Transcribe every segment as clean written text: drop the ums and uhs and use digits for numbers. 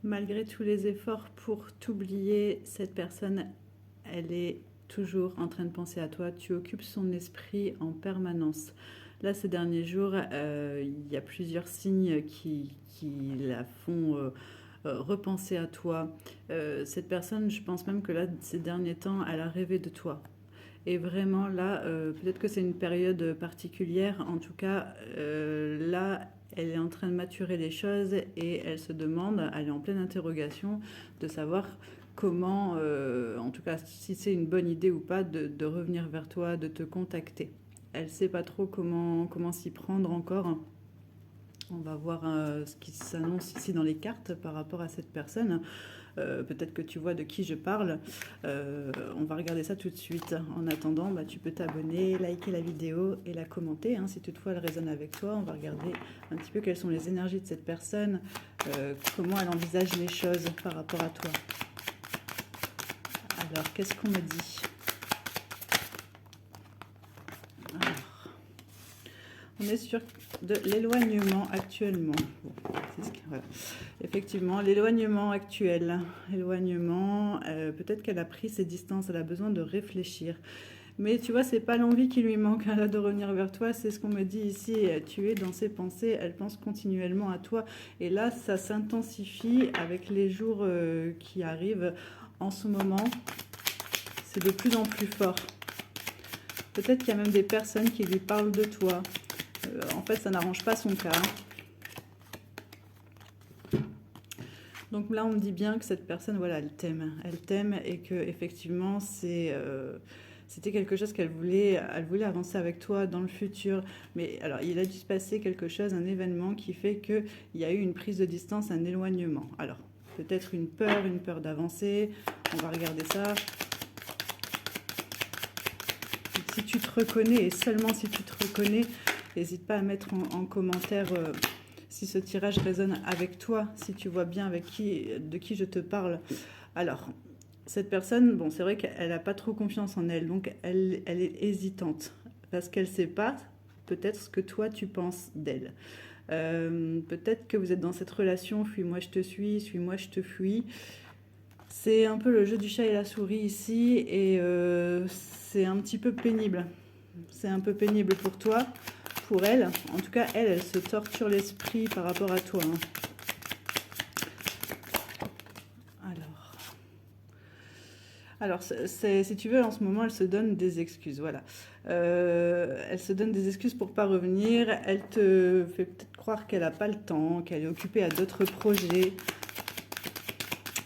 Malgré tous les efforts pour t'oublier, cette personne, elle est toujours en train de penser à toi. Tu occupes son esprit en permanence. Là, ces derniers jours, il y a plusieurs signes qui la font repenser à toi. Cette personne, je pense même que là, ces derniers temps, elle a rêvé de toi. Et vraiment, là, peut-être que c'est une période particulière. En tout cas, là, elle est en train de maturer les choses et elle se demande, elle est en pleine interrogation, de savoir comment, en tout cas, si c'est une bonne idée ou pas, de revenir vers toi, de te contacter. Elle ne sait pas trop comment s'y prendre encore. On va voir ce qui s'annonce ici dans les cartes par rapport à cette personne. Peut-être que tu vois de qui je parle. On va regarder ça tout de suite. En attendant, bah, tu peux t'abonner, liker la vidéo et la commenter, hein, si toutefois elle résonne avec toi. On va regarder un petit peu quelles sont les énergies de cette personne, comment elle envisage les choses par rapport à toi. Alors, qu'est-ce qu'on me dit? Alors, on est sur de l'éloignement actuellement. Bon, voilà. Effectivement, l'éloignement actuel. Éloignement, peut-être qu'elle a pris ses distances, elle a besoin de réfléchir. Mais tu vois, c'est pas l'envie qui lui manque là, de revenir vers toi, c'est ce qu'on me dit ici. Tu es dans ses pensées, elle pense continuellement à toi. Et là, ça s'intensifie avec les jours qui arrivent. En ce moment, c'est de plus en plus fort. Peut-être qu'il y a même des personnes qui lui parlent de toi. En fait, ça n'arrange pas son cas. Donc là, on me dit bien que cette personne, voilà, elle t'aime et que effectivement, c'était quelque chose elle voulait avancer avec toi dans le futur. Mais alors, il a dû se passer quelque chose, un événement qui fait qu'il y a eu une prise de distance, un éloignement. Alors, peut-être une peur d'avancer. On va regarder ça. Si tu te reconnais, et seulement si tu te reconnais, n'hésite pas à mettre en commentaire si ce tirage résonne avec toi, si tu vois bien de qui je te parle. Alors, cette personne, bon, c'est vrai qu'elle n'a pas trop confiance en elle, donc elle est hésitante, parce qu'elle ne sait pas peut-être ce que toi tu penses d'elle. Peut-être que vous êtes dans cette relation, fuis-moi je te suis-moi je te fuis. C'est un peu le jeu du chat et la souris ici, et c'est un petit peu pénible. C'est un peu pénible pour toi, pour elle. En tout cas, elle se torture l'esprit par rapport à toi. Hein. Alors, si tu veux, en ce moment, elle se donne des excuses. Voilà. Elle se donne des excuses pour pas revenir. Elle te fait peut-être croire qu'elle n'a pas le temps, qu'elle est occupée à d'autres projets.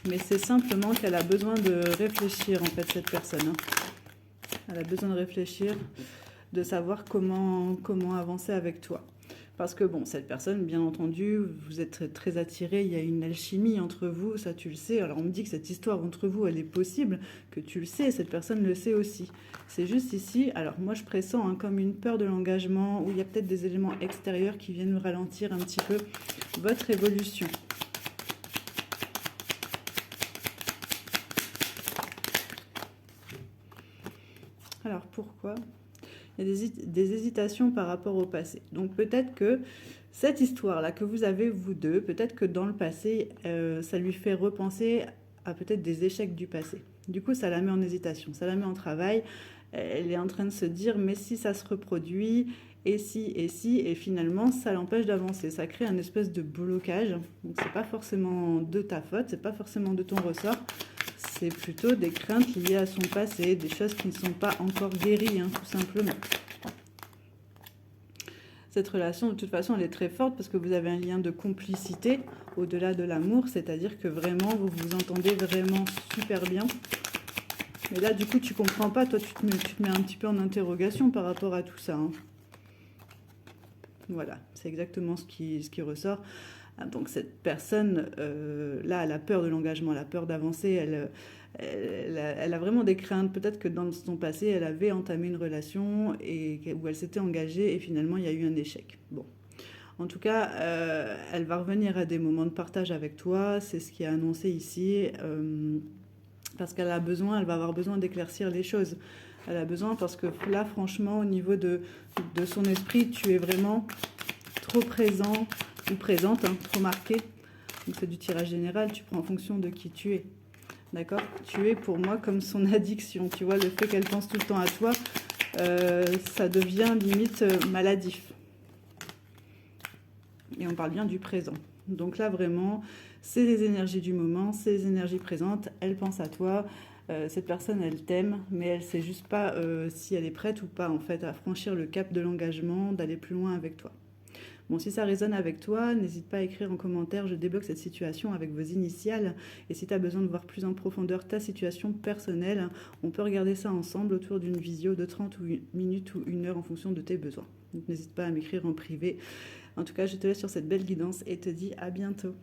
Mais c'est simplement qu'elle a besoin de réfléchir, en fait, cette personne. Hein. Elle a besoin de réfléchir, de savoir comment avancer avec toi. Parce que bon, cette personne, bien entendu, vous êtes très, très attirés, il y a une alchimie entre vous, ça tu le sais. Alors on me dit que cette histoire entre vous, elle est possible, que tu le sais, cette personne le sait aussi. C'est juste ici, alors moi je pressens hein, comme une peur de l'engagement, où il y a peut-être des éléments extérieurs qui viennent ralentir un petit peu votre évolution. Alors pourquoi ? Il y a des hésitations par rapport au passé. Donc peut-être que cette histoire-là que vous avez, vous deux, peut-être que dans le passé, ça lui fait repenser à peut-être des échecs du passé. Du coup, ça la met en hésitation, ça la met en travail. Elle est en train de se dire, mais si ça se reproduit, et si, et finalement, ça l'empêche d'avancer. Ça crée un espèce de blocage. Donc c'est pas forcément de ta faute, c'est pas forcément de ton ressort. C'est plutôt des craintes liées à son passé, des choses qui ne sont pas encore guéries, hein, tout simplement. Cette relation, de toute façon, elle est très forte parce que vous avez un lien de complicité au-delà de l'amour, c'est-à-dire que vraiment, vous vous entendez vraiment super bien. Mais là, du coup, tu comprends pas, toi, tu te mets un petit peu en interrogation par rapport à tout ça. Hein. Voilà, c'est exactement ce qui ressort. Donc cette personne, là, elle a peur de l'engagement, elle a peur d'avancer, elle a vraiment des craintes. Peut-être que dans son passé, elle avait entamé une relation où elle s'était engagée et finalement, il y a eu un échec. Bon. En tout cas, elle va revenir à des moments de partage avec toi, c'est ce qui est annoncé ici, parce qu'elle a besoin, elle va avoir besoin d'éclaircir les choses. Elle a besoin parce que là, franchement, au niveau de son esprit, tu es vraiment trop présent ou présente, hein, trop marquée Donc c'est du tirage général, tu prends en fonction de qui tu es. D'accord? Tu es pour moi comme son addiction. Tu vois, le fait qu'elle pense tout le temps à toi, ça devient limite maladif. Et on parle bien du présent. Donc là, vraiment, c'est les énergies du moment, c'est les énergies présentes. Elle pense à toi. Cette personne, elle t'aime, mais elle ne sait juste pas si elle est prête ou pas, en fait, à franchir le cap de l'engagement, d'aller plus loin avec toi. Bon, si ça résonne avec toi, n'hésite pas à écrire en commentaire, je débloque cette situation avec vos initiales. Et si tu as besoin de voir plus en profondeur ta situation personnelle, on peut regarder ça ensemble autour d'une visio de 30 minutes ou 1 heure en fonction de tes besoins. Donc n'hésite pas à m'écrire en privé. En tout cas, je te laisse sur cette belle guidance et te dis à bientôt.